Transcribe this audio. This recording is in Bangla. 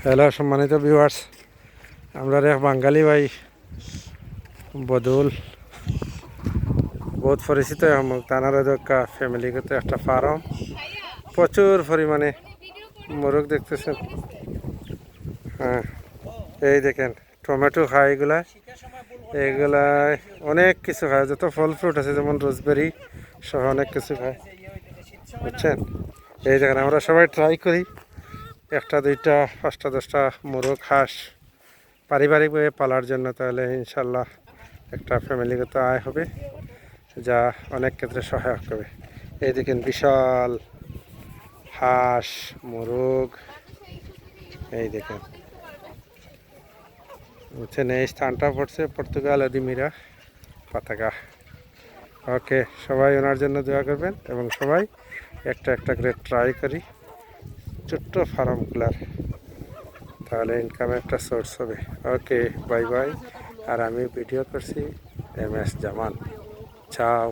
হ্যালো সম্মানিত ভিউয়ার্স, আমরা এক বাঙালি ভাই বদুল বহুত পরিচিত তানার একটা ফ্যামিলিগত একটা ফার্ম, প্রচুর পরিমাণে মোরগ দেখতেছেন। হ্যাঁ, এই দেখেন টমেটো খায়, এগুলা অনেক কিছু খায়, যত ফল ফ্রুট আছে যেমন রোজবেরি সহ অনেক কিছু খায়, বুঝছেন। এই দেখেন আমরা সবাই ট্রাই করি একটা দুইটা 5টা 10টা মোরগ হাঁস পারিবারিকভাবে পালার জন্য, তাহলে ইনশাল্লাহ একটা ফ্যামিলিগত আয় হবে, যা অনেক ক্ষেত্রে সহায়ক হবে। এই দেখেন বিশাল হাঁস মোরগ, এই দেখেন, বুঝছেন। এই স্থানটা পড়ছে পর্তুগাল আদিমিরা পতাকা। ওকে, সবাই ওনার জন্য দোয়া করবেন এবং সবাই একটা একটা করে ট্রাই করি ছোট্ট ফার্ম খোলার, তাহলে ইনকামের একটা সোর্স হবে। ওকে, বাই বাই। আর আমি ভিডিও করছি MS জামান। চাও।